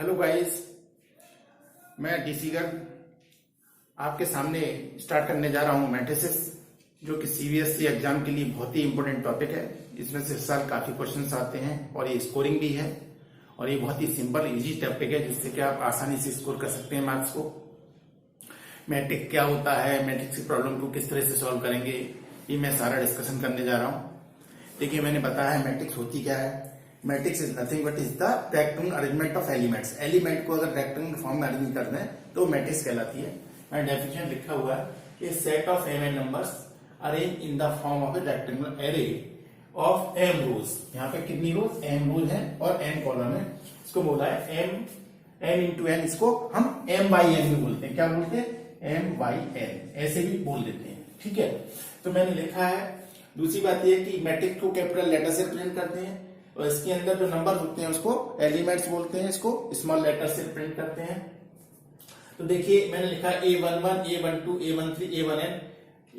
Hello guys, मैं DC Garg आपके सामने स्टार्ट करने जा रहा हूं मैट्रिसेस, जो कि सीबीएसई एग्जाम के लिए बहुत ही इंपॉर्टेंट टॉपिक है। इसमें से इस साल काफी क्वेश्चंस आते हैं और ये स्कोरिंग भी है और ये बहुत ही सिंपल इजी टॉपिक है जिससे कि आप आसानी से स्कोर कर सकते हैं मार्क्स को। मैट्रिक्स क्या होता है, मैट्रिक्स की प्रॉब्लम को किस तरह से सॉल्व करेंगे, ये मैं सारा डिस्कशन करने जा रहा हूँ। देखिए, मैंने बताया है मैट्रिक्स होती क्या है। Matrix is nothing but is the rectangular arrangement of elements. Element को अगर रेक्टेंगुलर फॉर्म में अरेंज कर दें तो मैट्रिक्स कहलाती है। मैंने डेफिनेशन लिखा हुआ है, a set of M N numbers arrange in the form of a rectangular array of M rows. यहाँ पे कितनी रोज? एम रोज है और एन कॉलम है। इसको बोला है एम इंटू एन। इसको हम एम बाई एन भी बोलते हैं। क्या बोलते हैं? एम बाई एन, ऐसे भी बोल देते हैं। ठीक है, तो मैंने लिखा है। दूसरी बात यह कि मैट्रिक्स को कैपिटल लेटर से रिप्रेजेंट करते हैं और इसके अंदर जो नंबर होते हैं उसको एलिमेंट्स बोलते हैं। इसको स्मॉल लेटर से रिप्रेजेंट करते हैं। तो देखिए, मैंने लिखा A11, A12, A13, A1n,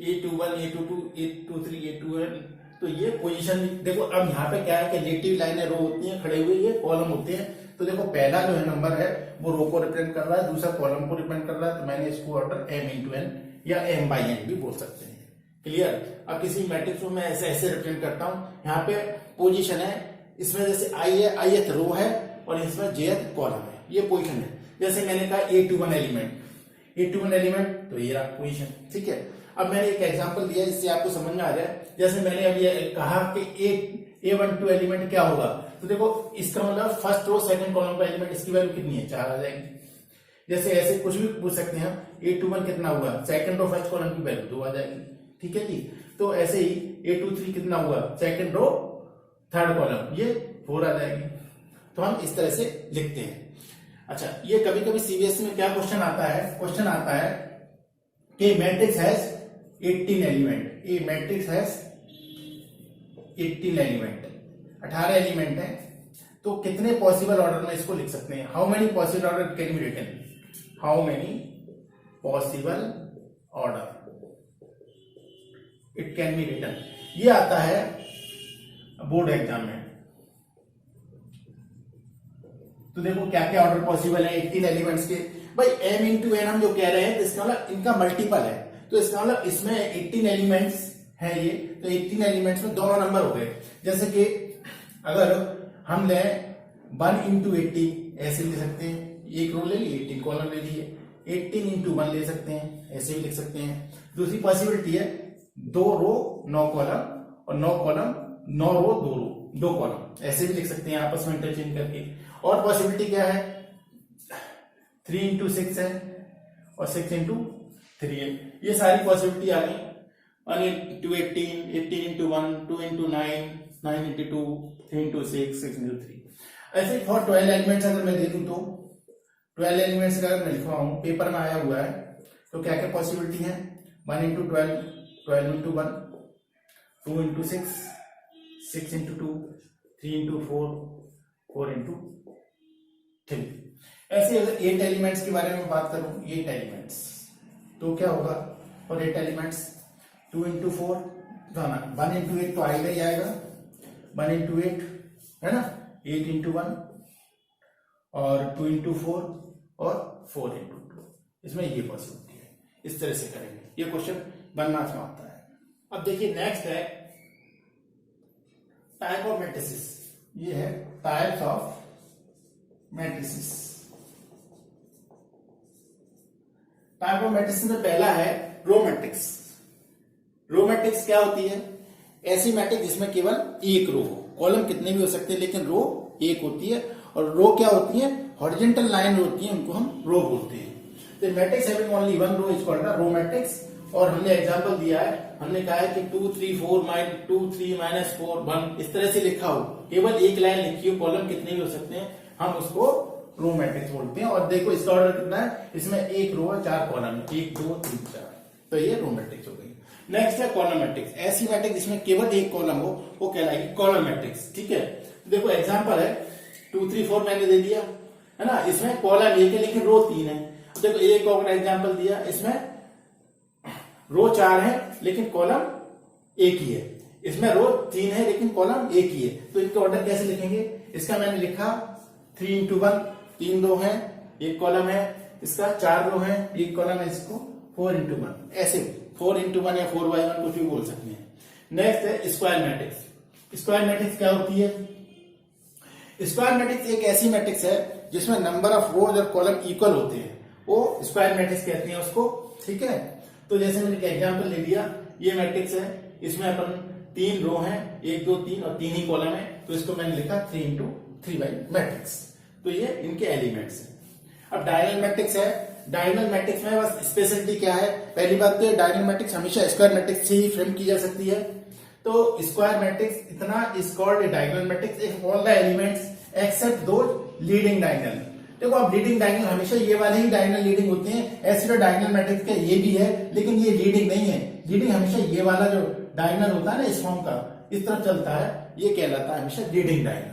A21, A22, A23, A2n। तो ये पोजीशन देखो। अब यहाँ पे क्या है कि रिलेटिव लाइनें रो होती हैं, खड़े हुए ये कॉलम होते हैं। तो देखो, पहला जो है नंबर है वो रो को रिप्रेजेंट कर रहा है, दूसरा कॉलम को रिप्रेजेंट कर रहा है। तो मैंने इसको ऑर्डर m इंटू एन या m बाई एन भी बोल सकते हैं। क्लियर? अब किसी मैट्रिक्स को मैं ऐसे ऐसे रिप्रेजेंट करता हूं। यहाँ पे पोजीशन है, इसमें जैसे आई है, ith रो है और इसमें jth कॉलम है। ये पोजीशन है। जैसे मैंने कहा A21 एलिमेंट, तो ये रहा पोजीशन। ठीक है, अब मैंने एक एग्जांपल दिया जिससे आपको समझ में आ जाए। जैसे मैंने अभी कहा कि A12 एलिमेंट क्या होगा, तो देखो इसका मतलब फर्स्ट रो सेकंड कॉलम का एलिमेंट, इसकी वैल्यू कितनी है? 4 आ जाएगी। जैसे ऐसे कुछ भी पूछ सकते हैं हम। A21 कितना हुआ? सेकंड रो फर्स्ट कॉलम की वैल्यू 2 आ जाएगी। ठीक है जी। तो ऐसे ही A23 कितना हुआ? सेकंड रो थर्ड कॉलम, ये 4 आ जाएगी। तो हम इस तरह से लिखते हैं। अच्छा, ये कभी कभी सीबीएसई में क्या क्वेश्चन आता है? क्वेश्चन आता है कि matrix has 18 element. A matrix has 18 element, 18 element है। तो कितने पॉसिबल ऑर्डर में इसको लिख सकते हैं? How many possible order can be written? How many possible order it can be written? ये आता है बोर्ड एग्जाम में। तो देखो क्या क्या ऑर्डर पॉसिबल है 18 एलिमेंट्स के। भाई m इंटू एन हम जो कह रहे हैं, तो इसका मतलब इनका मल्टीपल है। तो इसका मतलब इसमें 18 एलिमेंट्स है ये, तो 18 एलिमेंट्स में दोनों नंबर हो गए। जैसे कि अगर हम लें 1 इंटू 18, ऐसे ले सकते हैं। एक रो ले ली, 18 कॉलम ले लिए। 18 इंटू 1 ले सकते हैं, ऐसे भी लिख सकते हैं। दूसरी पॉसिबिलिटी है 2 रो 9 कॉलम और 9 कॉलम 9 रो 2 कॉलम, ऐसे भी लिख सकते हैं आपस में इंटरचेंज करके। और पॉसिबिलिटी क्या है? 3 इंटू 6 है और 6 इंटू 3 है। ये सारी पॉसिबिलिटी आ गई। 1 into 18, 18 into 1, 2 into 9, 9 into 2, 3 into 6, 6 into 3। ऐसे फॉर 12 एलिमेंट्स अगर मैं देखूं तो 12 एलिमेंट्स का अगर मैं लिखवा हूं, पेपर में आया हुआ है, तो क्या क्या पॉसिबिलिटी है? 1 into 12, 12 into 1, 2 into 6, 6 into 2, 3 into 4, 4 into 3। ऐसे अगर 8 एलिमेंट्स के बारे में बात करूं, 8 एलिमेंट्स, तो क्या होगा? और 8 एलिमेंट्स 2 इंटू 4, 1 इंटू 8 तो आएगा ही आएगा। 1 इंटू 8 है ना, 8 इंटू 1 और 2 इंटू 4 और 4 इंटू 2। इसमें ये पॉसिबिलिटी है। इस तरह से करेंगे। ये क्वेश्चन 1 मार्क्स में आता है। अब देखिए, नेक्स्ट है टाइप ऑफ मैट्रिसेस। ये है types of matrices. Type of matrices में पहला है रो मैट्रिक्स। रो मैट्रिक्स क्या होती है? ऐसी मैट्रिक्स जिसमें केवल एक रो हो। कॉलम कितने भी हो सकते हैं लेकिन रो एक होती है। और रो क्या होती है? हॉरिजॉन्टल लाइन होती है, उनको हम रो बोलते हैं। तो matrix having only one row is called the row matrix. और हमने एग्जांपल दिया है, हमने कहा है कि 2 3 4 2 3 -4 1, इस तरह से लिखा हो, केवल एक लाइन लिखी हो, कॉलम कितने भी हो सकते हैं, हम उसको रो मैट्रिक्स बोलते हैं। और देखो इसका ऑर्डर कितना है? इसमें एक रो है, 4 कॉलम, 1 2 3 4। तो ये रो मैट्रिक्स हो गई। नेक्स्ट है कॉलम मैट्रिक्स। ऐसी मैट्रिक्स जिसमें केवल एक कॉलम हो वो कहलाएगी कॉलम मैट्रिक्स। ठीक है, देखो एग्जांपल है 2 3 4 मैंने दे दिया है ना। इसमें कॉलम 1 है लेकिन रो 3 है। देखो एक और एग्जांपल दिया, इसमें रो 4 है लेकिन कॉलम 1 ही है। इसमें रो 3 है लेकिन कॉलम 1 ही है। तो इनका ऑर्डर कैसे लिखेंगे? इसका मैंने लिखा 3 इंटू 1 3 रो है, एक कॉलम है, इसका 4 रो है, एक कॉलम है, इसको 4x1, ऐसे 4x1 या 4x1 कुछ भी बोल सकते हैं। नेक्स्ट है स्क्वायर मैट्रिक्स। स्क्वायर मैट्रिक्स क्या होती है? स्क्वायर मैट्रिक्स एक ऐसी मैट्रिक्स है जिसमें नंबर ऑफ रोज और कॉलम इक्वल होते हैं, वो स्क्वायर मैट्रिक्स कहते हैं उसको। ठीक है, तो जैसे मैंने एक एग्जांपल ले लिया, ये मैट्रिक्स है, इसमें अपन 3 रो हैं, 1 2 3 और 3 ही कॉलम है, तो इसको मैंने लिखा 3x3 मैट्रिक्स। तो ये इनके एलिमेंट्स है। अब डायगोनल मैट्रिक्स है, डायगोनल मैट्रिक्स में बस स्पेशलिटी क्या है? पहली बात तो डायगोनल मैट्रिक्स हमेशा स्क्वायर मैट्रिक्स से ही फ्रेम की जा सकती है। तो स्क्वायर मैट्रिक्स इतना is called diagonal matrix if all the elements except those leading diagonal. देखो अब लीडिंग डायगोनल हमेशा ये वाले ही डायगोनल लीडिंग होते हैं, ऐसे तो डायगोनल मैट्रिक्स का ये भी है, लेकिन ये लीडिंग नहीं है। लीडिंग हमेशा ये वाला जो डायगोनल होता है ना इस फॉर्म का, इस तरफ चलता है, ये कहलाता है हमेशा लीडिंग डायगोनल।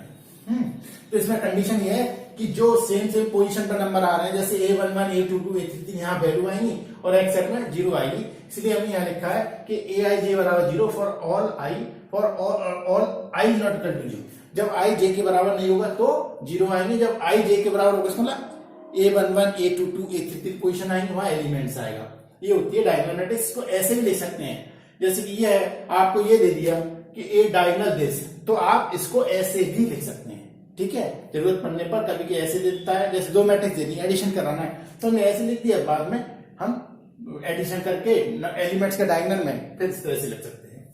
तो इसमें कंडीशन ये है कि जो सेम पोजीशन पर नंबर आ रहे हैं, जैसे A11 A22 A33 यहाँ वैल्यू आएंगी और एक्सेप्ट में 0 आएगी, इसलिए हमने यहाँ लिखा है कि Aij बराबर 0 for all i not equal to 0। जब i j के बराबर नहीं होगा तो 0 आएंगे, जब i j के बराबर होगा इसका मतलब A11 A22 A33 पोजीशन आएंगे, वहां एलिमेंट्स आएगा। ये होती है डायगोनल मैट्रिक्स। इसको ऐसे भी ले सकते हैं, जैसे कि ये है, आपको ये दे दिया कि ए डायगोनल दिस, तो आप इसको ऐसे भी लिख सकते हैं। ठीक है, जरूरत पड़ने पर कभी कि ऐसे देता है, जैसे 2 मैट्रिक्स दे दी, एडिशन कराना है तो हमने ऐसे लिख दिया, बाद में हम एडिशन करके एलिमेंट्स का डायगोनल में फिर इस तरह से लिख सकते हैं।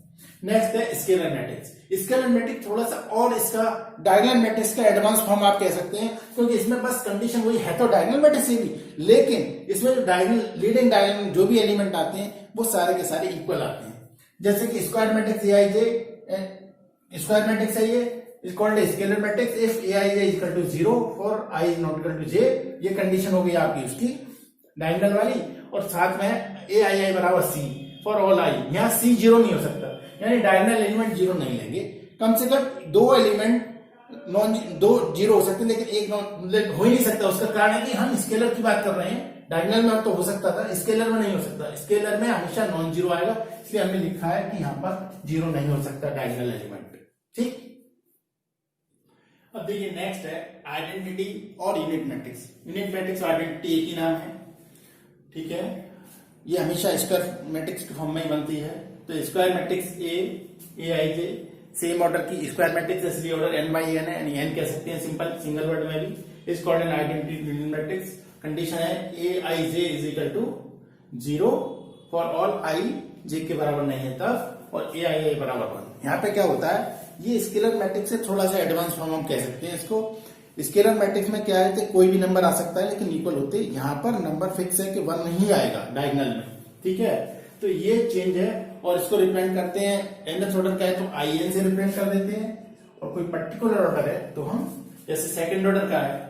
नेक्स्ट है स्केलर मैट्रिक्स। स्केलर मैट्रिक्स थोड़ा सा और इसका डायगोनल मैट्रिक्स का एडवांस फॉर्म आप कह सकते हैं, क्योंकि इसमें बस कंडीशन वही है तो डायगोनल मैट्रिक्स भी, लेकिन इसमें जो डायगोनल लीडिंग डायगोनल जो भी एलिमेंट आते हैं वो सारे के सारे इक्वल आते हैं। जैसे कि square matrix Aij, square matrix है, ये is called a scalar matrix if Aij is equal to 0 for I is not equal to j। ये कंडीशन हो गई आपकी उसकी डायगोनल वाली, और साथ में Aii बराबर c फॉर ऑल i। यहाँ c 0 नहीं हो सकता, यानी डायगोनल एलिमेंट 0 नहीं लेंगे। कम से कम 2 एलिमेंट दो 0 हो सकते, लेकिन एक हो ही नहीं सकता। उसका कारण है कि हम स्केलर की बात कर रहे हैं, डायगोनल में तो हो सकता था, स्केलर में नहीं हो सकता। स्केलर में हमेशा नॉन जीरो आएगा, इसलिए हमने लिखा है कि यहाँ पर 0 नहीं हो सकता डायगोनल एलिमेंट। ठीक, अब देखिए नेक्स्ट है आइडेंटिटी और यूनिट मैट्रिक्स। यूनिट मैट्रिक्स और आइडेंटिटी एक ही नाम है। ठीक है, ये हमेशा स्क्वायर मैट्रिक्स के फॉर्म में ही बनती है। तो square matrix Aij same order की स्क्वायर मैट्रिक्स, इसलिए ऑर्डर n बाई n है, यानी n कह सकते हैं सिंपल सिंगल वर्ड में भी। Is called an identity unit matrix. Condition है Aij is equal to 0 for all i j के बराबर नहीं है तब, और Aii बराबर 1। यहाँ पे क्या होता है, ये स्केलर मैट्रिक्स से थोड़ा सा एडवांस फॉर्म हम कह सकते हैं इसको। स्केलर मैट्रिक्स में क्या है कि कोई भी नंबर आ सकता है, लेकिन इक्वल होते हैं। यहाँ पर नंबर फिक्स है कि 1 नहीं आएगा डायगोनल में। ठीक है, तो ये चेंज है, और इसको रिप्रेजेंट करते हैं nth ऑर्डर का है तो in से रिप्रेजेंट कर देते हैं, और कोई पर्टिकुलर ऑर्डर है तो हम जैसे सेकंड ऑर्डर का है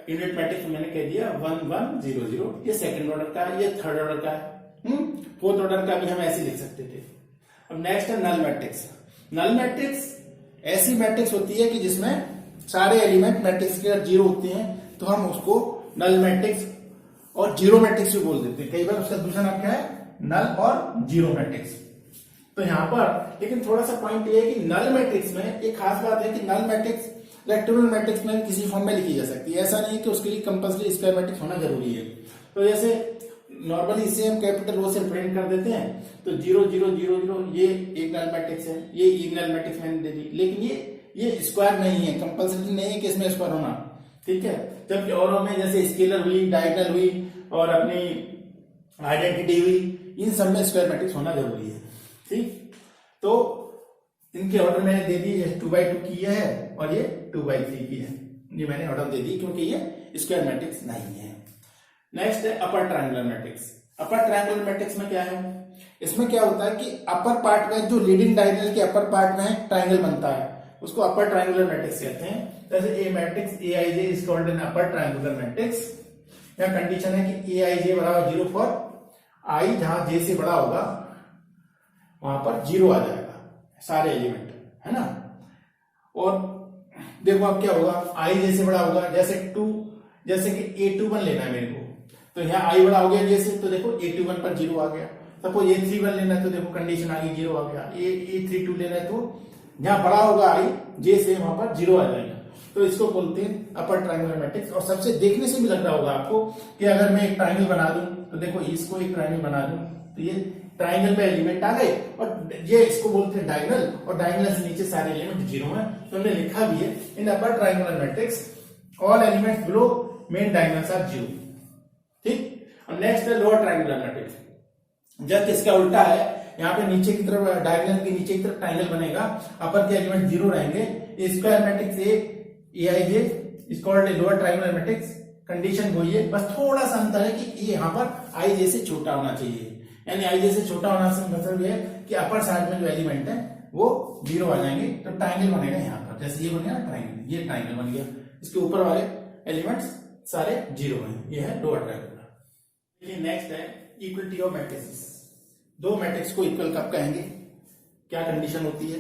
यूनिट मैट्रिक्स मैंने कह दिया 1 1 0 0, ये सेकंड ऑर्डर का है, ये थर्ड ऑर्डर का है, फोर्थ ऑर्डर का भी हम ऐसे लिख सकते थे। अब नेक्स्ट है नल मैट्रिक्स। नल मैट्रिक्स ऐसी मैट्रिक्स होती है कि जिसमें सारे एलिमेंट मैट्रिक्स के अगर 0 होते हैं तो हम उसको नल मैट्रिक्स और जीरो मैट्रिक्स भी बोल देते हैं। कई बार उसका दूसरा नाम क्या है, नल और जीरो मैट्रिक्स। तो यहाँ पर लेकिन थोड़ा सा पॉइंट ये है कि नल मैट्रिक्स में एक खास बात है कि नल मैट्रिक्स रेक्टेंगुलर मैट्रिक्स में किसी फॉर्म में लिखी जा सकती है। ऐसा नहीं है कि उसके लिए कंपल्सरी स्क्वायर मैट्रिक्स होना जरूरी है। तो जैसे नॉर्मली इसे हम कैपिटल ओ से प्रिंट कर देते हैं, तो 0 0 0 0 ये एक नल मैट्रिक्स है, ये एक नल मैट्रिक्स मैंने दे दी, लेकिन ये स्क्वायर नहीं है, कंपल्सरी नहीं है कि इसमें स्क्वायर होना। ठीक है, जबकि और में जैसे स्केलर हुई, डायगोनल हुई और अपनी आइडेंटिटी हुई, इन सब में स्क्वायर मैट्रिक्स होना जरूरी है। ठीक, तो इनके ऑर्डर मैंने दे दी, ये 2/2 की है और ये 2/3 की है, ये मैंने ऑर्डर दे दी क्योंकि ये स्क्वायर मैट्रिक्स नहीं है। नेक्स्ट है अपर ट्रायंगुलर मैट्रिक्स। अपर ट्रायंगुलर मैट्रिक्स में क्या है, इसमें क्या होता है कि अपर पार्ट में जो लीडिंग डायगोनल के अपर पार्ट में ट्रायंगल बनता है उसको अपर ट्रायंगुलर मैट्रिक्स कहते हैं। जैसे a matrix Aij is called an upper triangular matrix. यहाँ कंडीशन है कि Aij बराबर 0 फॉर i, जहां j से बड़ा होगा वहां पर 0 आ जाएगा सारे एलिमेंट, है ना। और देखो अब क्या होगा, i j से बड़ा होगा, जैसे कि A21 लेना है मेरे को, तो यहाँ i बड़ा हो गया j से, तो देखो A21 पर 0 आ गया। सपोज A31 लेना है तो देखो कंडीशन आ गई 0 आ गया। A32 लेना है तो जहां बड़ा होगा i j से वहां पर 0 आ जाएगा। तो इसको बोलते हैं अपर ट्रायंगुलर मैट्रिक्स। और सबसे देखने से भी लग रहा होगा आपको कि अगर मैं एक ट्रायंगल बना दूं तो देखो इसको एक ट्रायंगल बना दूं तो ये ट्रायंगल में एलिमेंट आ गए और ये इसको बोलते हैं डायगोनल, और डायगोनल से नीचे सारे एलिमेंट जीरो हैं। तो हमने लिखा भी है in upper triangular matrix all elements below main diagonals are zero. ठीक, और नेक्स्ट है लोअर ट्रायंगुलर मैट्रिक्स। जब इसका उल्टा है, यहाँ पे नीचे की तरफ डायगोनल के नीचे की तरफ ट्रायंगल बनेगा, अपर के एलिमेंट जीरो रहेंगे, square matrix A I J is called a lower triangular matrix. Condition वही है, बस थोड़ा सा अंतर है कि ये यहाँ पर आई जे से छोटा होना चाहिए, यानी आई जे से छोटा होना से मतलब ये है कि अपर साइड में जो एलिमेंट है वो जीरो आ जाएंगे, तो ट्रायंगल बनेगा यहाँ पर। जैसे ये बन गया ट्रायंगल, ये ट्रायंगल बन गया, इसके ऊपर वाले एलिमेंट्स सारे जीरो हैं, ये है लोअर ट्रायंगल। नेक्स्ट है इक्वलिटी ऑफ मैट्रिक्स। दो मैट्रिक्स को इक्वल कब कहेंगे, क्या कंडीशन होती है?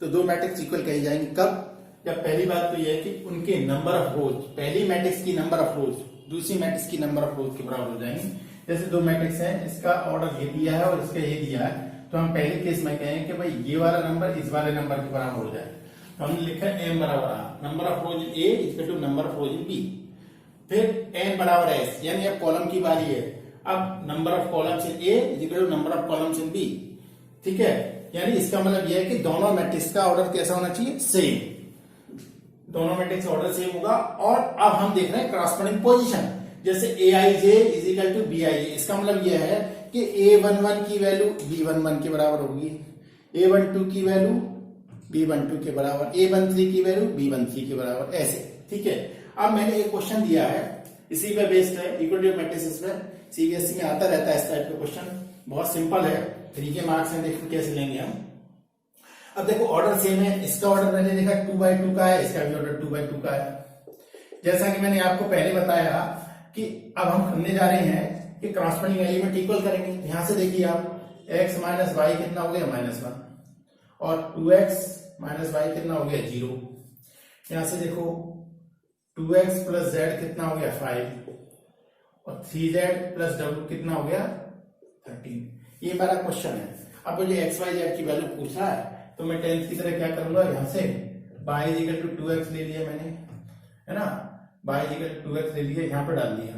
तो दो मैट्रिक्स इक्वल कही जाएंगे कब? जब पहली बात तो यह है कि उनके नंबर ऑफ रोज, पहली मैट्रिक्स की नंबर ऑफ रोज दूसरी मैट्रिक्स की नंबर ऑफ रोज के बराबर हो जाएंगे। जैसे दो मैट्रिक्स है, इसका ऑर्डर ये दिया है और इसका ये दिया है, तो हम पहले केस में कहें कि भाई ये वाला नंबर इस वाले नंबर के बराबर हो जाए। तो हमने लिखा है m बराबर number of rows A equal to number of rows in B, फिर n बराबर s, यानी अब कॉलम की बारी है, अब number of columns in A equal to number of columns in B. ठीक है, यानी इसका मतलब यह है कि दोनों मैट्रिक्स का ऑर्डर कैसा होना चाहिए? सेम, दोनों मैट्रिक्स ऑर्डर सेम होगा। और अब हम देख रहे हैं क्रॉसपोंडिंग पोजीशन, जैसे A I J is equal to B I J, इसका मतलब यह है कि A11 की वैल्यू B11 के बराबर होगी, A12 की वैल्यू B12 के बराबर, A13 की वैल्यू B13 के बराबर, ऐसे। ठीक है, अब मैंने एक क्वेश्चन दिया है, इसी पे बेस्ड है, इक्वलिटी ऑफ मैट्रिसेस में सीबीएसई में आता रहता है इस टाइप का क्वेश्चन, बहुत सिंपल है, 3 के मार्क्स हैं, देखो कैसे लेंगे हम। अब देखो ऑर्डर सेम है, इसका ऑर्डर मैंने देखा 2/2 का है, इसका भी ऑर्डर 2/2 का है। जैसा कि मैंने आपको पहले बताया कि अब हम करने जा रहे हैं कि क्रॉसपोंडिंग एलिमेंट इक्वल करेंगे। यहां से देखिए आप x माइनस वाई कितना हो गया? -1, और 2x माइनस वाई कितना हो गया? 0। यहां से देखो 2x प्लस z कितना हो गया? 5, और 3z प्लस w कितना हो गया? 13। ये हमारा क्वेश्चन है। अब मुझे x y z की वैल्यू पूछा है, तो मैं 10th की तरह क्या करूंगा, यहां से y इक्वल टू 2x ले लिया मैंने, है ना, y इक्वल टू 2x ले लिया, यहां पर डाल दिया,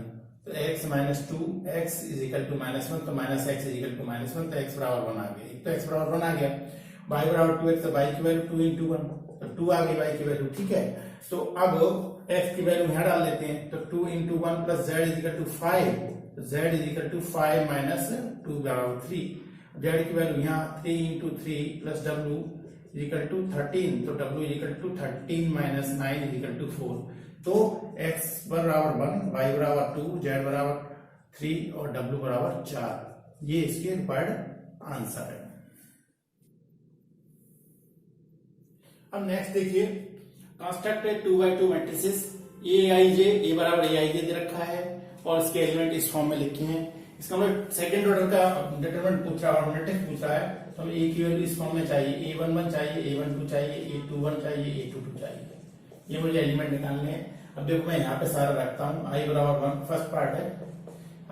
तो x minus 2 x is equal to -1, तो minus x is equal to -1, तो x बराबर 1 आ गया। एक तो x बराबर 1 आ गया, y बराबर 2x, तो y की वैल्यू 2 into 1, तो 2 आ गई y की वैल्यू। ठीक है, तो अब x की वैल्यू यहां डाल लेते हैं, तो 2 into 1 plus z is equal to 5, तो z is equal to 5 minus 2 बराबर 3, z की वैल्यू यहाँ 3 into 3 plus w is equal to 13, तो w is equal to 13 minus 9 is equal to 4। तो x बराबर 1, y बराबर 2, z बराबर 3 और w बराबर 4, ये इसके रिक्वायर्ड आंसर है। अब नेक्स्ट देखिए, कंस्ट्रक्ट 2/2 मैट्रिसेस a बराबर a दे रखा है और इसके एलिमेंट इस फॉर्म में लिखे हैं। इसका मतलब सेकंड ऑर्डर का डिटरमिनेंट पूछ रहा है और मैट्रिक्स पूछ रहा है, तो हमें a की वैल्यू इस फॉर्म में चाहिए, a11 चाहिए, a12 चाहिए, a21 चाहिए, a22 चाहिए, ये मुझे एलिमेंट निकालने हैं। अब देखो मैं यहाँ पे सारा रखता हूँ, i बराबर 1 फर्स्ट पार्ट है,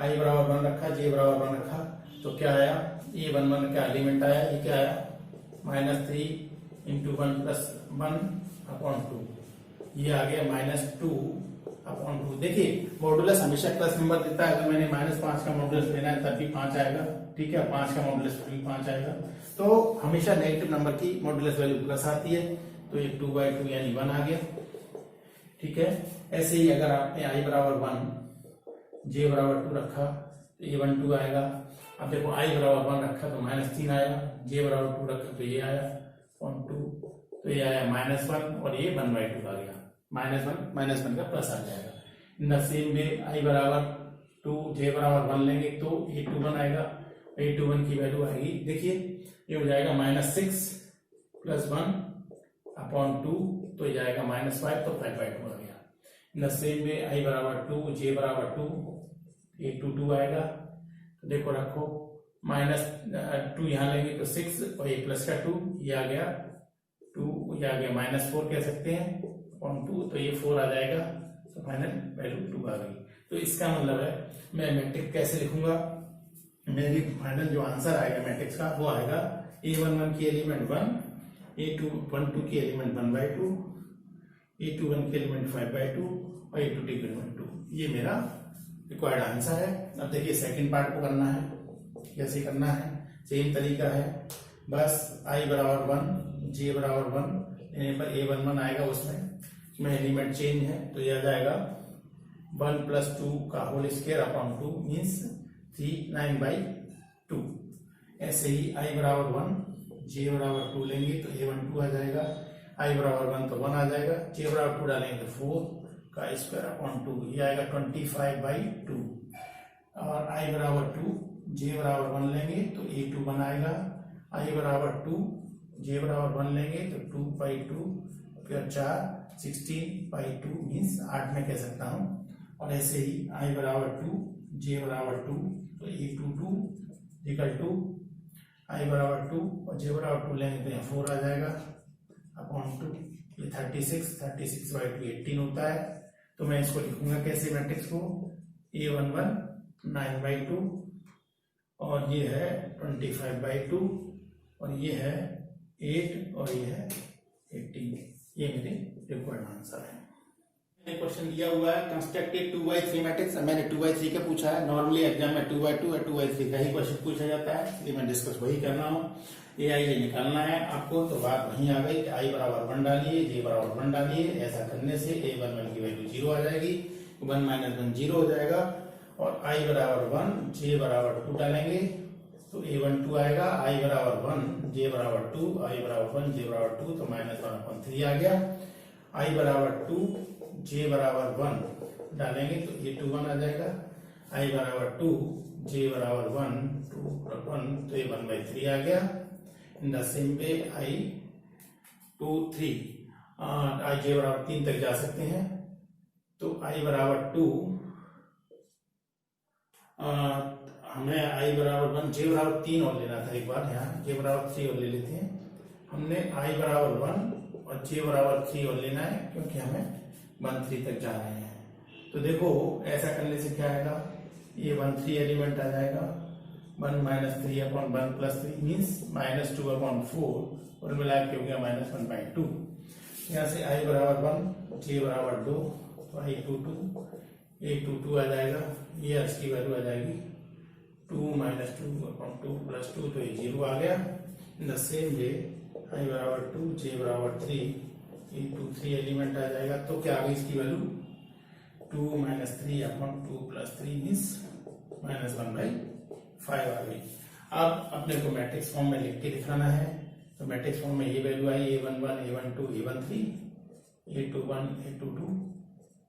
i बराबर 1 रखा, j बराबर 1 रखा, तो क्या आया, a11 का एलिमेंट आया, ये क्या आया, -3 into 1 प्लस 1/2, ये आ गया -2/2। देखिए मॉडुलस हमेशा प्लस नंबर देता है, अगर मैंने -5 का मॉडुलस लेना है तब भी 5 आएगा। ठीक है, 5 का मॉडुलस भी 5 आएगा, तो हमेशा नेगेटिव नंबर की मॉडुलस वैल्यू प्लस आती है, तो ये 2/2 यानी 1 आ गया। ठीक है, ऐसे ही अगर आपने i बराबर 1, j बराबर 2 रखा, तो a12 आएगा। अब देखो i बराबर 1 रखा तो -3 आया, j बराबर 2 रखा तो ये आया 0.2, तो ये आया -1 और ये 1/2 आ गया, -1 का प्लस आ जाएगा। In the same way i बराबर 2, j बराबर 1 लेंगे तो a21 आएगा, a21 की वैल्यू आएगी, देखिए ये हो जाएगा -6 प्लस 1/2, तो ये जाएगा -5, तो 5/2 आ गया। In the same way i बराबर 2, j बराबर 2, a22 आएगा, तो देखो रखो -2 यहाँ लेंगे तो 6 और ये प्लस का 2, ये आ गया 2, ये आ गया -4 कह सकते हैं 0.2, तो ये 4 आ जाएगा, तो फाइनल वैल्यू 2 आ गई। तो इसका मतलब है मैं मैट्रिक्स कैसे लिखूंगा, मेरी फाइनल जो आंसर आएगा मैट्रिक्स का वो आएगा a11 की एलिमेंट 1, a12 की एलिमेंट 1/2, A21 के एलिमेंट 5/2 और A22 के एलिमेंट 2। ये मेरा रिक्वायर्ड आंसर है। अब देखिए सेकंड पार्ट को करना है, कैसे करना है, सेम तरीका है, बस I बराबर 1, J बराबर 1 लेने पर A11 आएगा, उसमें एलिमेंट चेंज है तो ये आ जाएगा 1 + 2 का होल स्क्वायर अपॉन 2 मीन्स 39/2। ऐसे ही I बराबर 1, J बराबर 2 लेंगे तो A12 आ जाएगा, I बराबर 1 तो 1 आ जाएगा, J बराबर 2 डालेंगे तो 4 का स्क्वायर अपॉन 2, ये आएगा 25/2। और I बराबर 2, J बराबर 1 लेंगे तो A21 आएगा, I बराबर 2, J बराबर 1 लेंगे तो 2/2 फिर 4 16/2 मीन्स 8 में कह सकता हूँ। और ऐसे ही I बराबर 2, J बराबर 2 तो A22 इक्वल टू I बराबर 2 और J बराबर 2 लेंगे तो यहाँ 4 आ जाएगा अपॉन 2, ये 36/2 18 होता है। तो मैं इसको लिखूंगा कैसे मैट्रिक्स को, A11 9/2 और ये है 25/2 और ये है 8 और ये है 18। ये मेरे रिक्वायर्ड आंसर है। क्वेश्चन दिया हुआ है कंस्ट्रक्ट 2/3 मैट्रिक्स। मैंने 2/3 का पूछा है, नॉर्मली एग्जाम में 2/2 और 2/3 का ही क्वेश्चन पूछा जाता है, इसलिए मैं डिस्कस वही कर रहा हूँ। AI निकालना है आपको तो बात वहीं आ गई, I बराबर 1 डालिए, J बराबर 1 डालिए। ऐसा करने से A11 की वैल्यू 0 आ जाएगी, 1 - 1 0 हो जाएगा। और I बराबर 1, J बराबर 2 डालेंगे तो A12 आएगा, I बराबर 1, J बराबर 2, I बराबर 1, J बराबर 2 तो -1/3 आ गया। I बराबर 2, J बराबर 1 डालेंगे तो A21 आ जाएगा, I बराबर 2, J बराबर 1, 2 + 1 तो ये 1/3 आ गया। In the same way I2 3 I J बराबर 3 तक जा सकते हैं तो I बराबर 2 हमें I बराबर 1, J बराबर 3 और लेना था, एक बार यहाँ J बराबर 3 और ले लेते हैं। हमने I बराबर 1 और J बराबर 3 और लेना है क्योंकि हमें 1/3 तक जा रहे हैं। तो देखो ऐसा करने से क्या आएगा, ये 1/3 एलिमेंट आ जाएगा, 1 - 3/1 + 3 मीन्स -2/4 और मिला के हो गया -1/2। यहाँ से I बराबर 1, J बराबर 2 तो A22 आ जाएगा, ये इसकी वैल्यू आ जाएगी 2 - 2/2 + 2 तो ये 0 आ गया। In the same way I बराबर 2, J बराबर 3 A23 एलिमेंट आ जाएगा तो क्या आ गई इसकी वैल्यू 2 - 3/2 + 3 मीन्स -1/5 आ गई। अब अपने को मैट्रिक्स फॉर्म में लिख के दिखाना है तो मैट्रिक्स फॉर्म में ये वैल्यू आई A11 A12 A13 A21 A22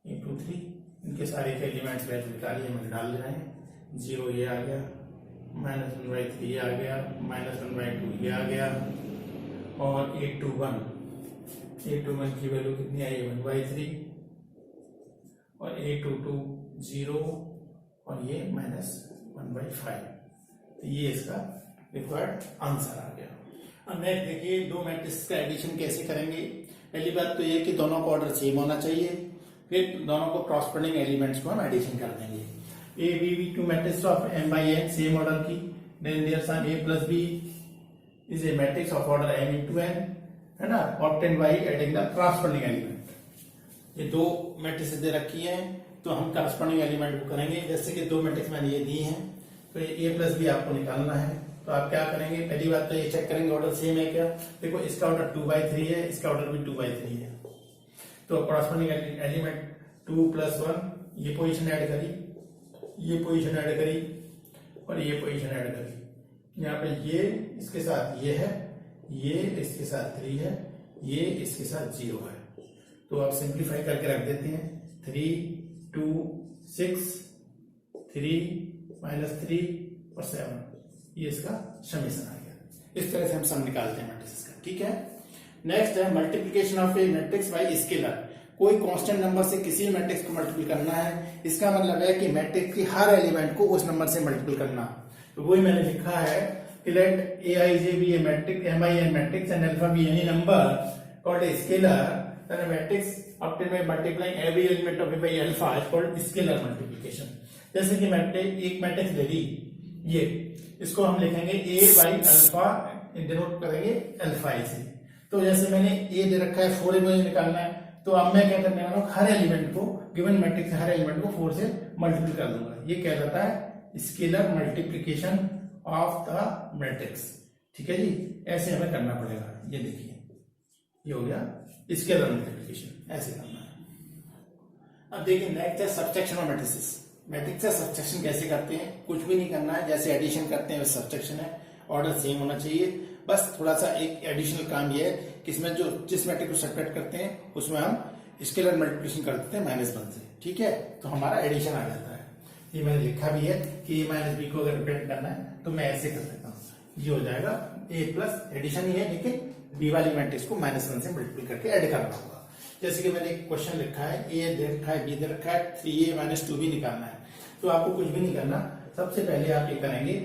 A23, इनके सारे के एलिमेंट्स वैल्यू निकालिए, हम डाल रहे हैं। 0 ये आ गया, -1/3 ये आ गया, -1/2 ये आ गया और A21 की वैल्यू कितनी आई 1/3 और A22 0 और ये -1/5। तो ये इसका रिक्वायर्ड आंसर आ गया। अब नेक्स्ट देखिए दो मैट्रिक्स का एडिशन कैसे करेंगे। पहली बात तो ये कि दोनों का ऑर्डर सेम होना चाहिए, फिर दोनों को कॉरस्पॉन्डिंग एलिमेंट्स को हम एडिशन कर देंगे। A2 matrix of M/N same order की, then their sum A + B is a matrix of order M × N, है ना, obtained by adding the corresponding element. ये दो मैट्रिक्स दे रखी हैं तो हम कॉरस्पॉन्डिंग एलिमेंट को करेंगे। जैसे कि दो मैट्रिक्स मैंने ये दी हैं तो ये A + B आपको निकालना है तो आप क्या करेंगे, पहली बात तो ये चेक करेंगे ऑर्डर सेम है क्या। देखो इसका ऑर्डर 2/3 है, इसका ऑर्डर भी 2/3 है तो कॉरस्पॉन्डिंग एलिमेंट 2 + 1 ये पोजीशन ऐड करी, ये पोजीशन ऐड करी और ये पोजीशन ऐड करी। यहाँ पे ये इसके साथ ये है, ये इसके साथ 3 है, ये इसके साथ 0 है। तो आप सिंप्लीफाई करके रख देते हैं 3 2 6 3 -3 और 7, ये इसका समेशन आ गया। इस तरह से हम सम निकालते हैं मैट्रिक्स का, ठीक है। नेक्स्ट है multiplication of A matrix bye scalar. कोई कांस्टेंट नंबर से किसी मैट्रिक्स को मल्टीपल करना है, इसका मतलब है कि मैट्रिक्स की हर एलिमेंट को उस नंबर से मल्टीपल करना। तो वही मैंने लिखा है कि late Aij be a matrix, MIN matrix and alpha be any number called a scalar, then a matrix obtained by multiplying every element of A by alpha is called scalar multiplication। जैसे कि मैंने एक matrix ले ली, ये इसको हम लिखेंगे A by alpha, denote करेंगे अल्फा से। तो जैसे मैंने A दे रखा है 4 मुझे निकालना है तो अब मैं क्या करने वाला हूँ, हर एलिमेंट को, गिवन मैट्रिक्स हर एलिमेंट को 4 से मल्टीप्लाई कर दूंगा। ये क्या रहता है, scalar multiplication of the matrix. ठीक है जी, ऐसे हमें करना पड़ेगा। ये देखिए, ये हो गया स्केलर मल्टीप्लीकेशन, ऐसे करना है। अब देखिए नेक्स्ट है सब्सट्रैक्शन ऑफ मैट्रिसेस। मैट्रिक्स से सब्सट्रैक्शन कैसे करते हैं, कुछ भी नहीं करना है, जैसे एडिशन करते हैं वैसे सब्सट्रैक्शन है, ऑर्डर सेम होना चाहिए। बस थोड़ा सा एक एडिशनल काम ये है कि इसमें जो जिस मैट्रिक्स को सेपरेट करते हैं उसमें हम स्केलर मल्टीप्लिकेशन कर देते हैं -1 से। ठीक है, तो हमारा एडिशन आ जाता है। ये मैंने लिखा भी है कि -b को अगर रिप्रेजेंट करना है तो मैं ऐसे कर देता हूँ, ये हो जाएगा a प्लस एडिशन ही है, लेकिन b वाली मैट्रिक्स को -1 से मल्टीप्लाई करके ऐड करना होगा। जैसे कि मैंने एक क्वेश्चन लिखा है, a दे रखा है, b दे रखा है, 3a - 2b निकालना है। तो आपको कुछ भी नहीं करना, सबसे पहले आप ये करेंगे,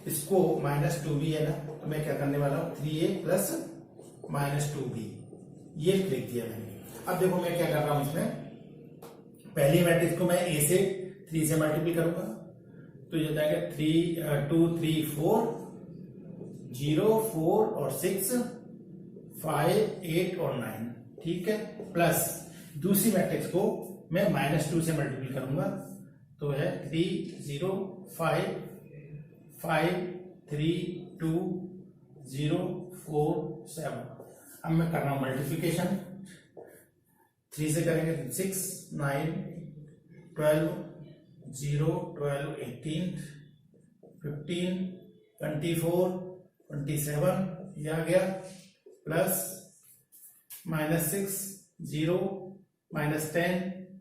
इसको -2b है ना, तो मैं क्या करने वाला हूँ, 3a प्लस -2b, ये लिख दिया मैंने। अब देखो मैं क्या कर रहा हूं, इसमें पहली मैट्रिक्स को मैं a से 3 से मल्टीप्लाई करूंगा, तो ये हो जाएगा 3 2 3 4 0 4 और 6 5 8 और 9। ठीक है, प्लस दूसरी मैट्रिक्स को मैं -2 से मल्टीप्लाई करूंगा, तो है 3 0 5 5 3 2 0 4 7। अब मैं कर रहा हूं मल्टीप्लिकेशन, 3 से करेंगे 6 9 12 0 12 18 15 24 27, ये आ गया, प्लस -6 0 -10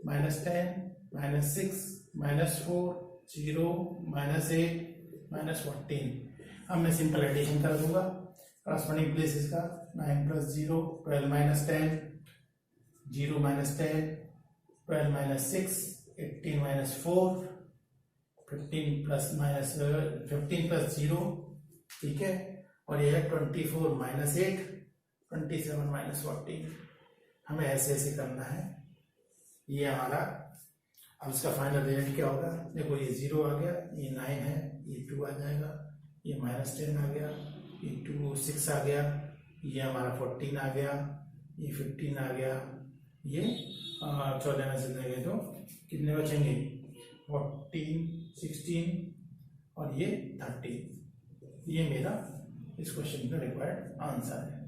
-10 -6 -4 0 -8 -14। अब मैं सिंपल एडिशन कर दूंगा करस्पॉन्डिंग प्लेसेस का, 9 + 0 12 - 10 0 - 10 12 - 6 18 - 4 15 + 0। ठीक है, और ये है 24 - 8 27 - 14। हमें ऐसे ऐसे करना है। ये हमारा, अब इसका फाइनल रिजल्ट क्या होगा, देखो ये 0 आ गया, ये 9 है, ये 2 आ जाएगा, ये -10 आ गया, ये 2 6 आ गया, ये हमारा 14 आ गया, ये 15 आ गया, ये 14 में से देंगे तो कितने बचेंगे, 14 16 और ये 13। ये मेरा इस क्वेश्चन का रिक्वायर्ड आंसर है।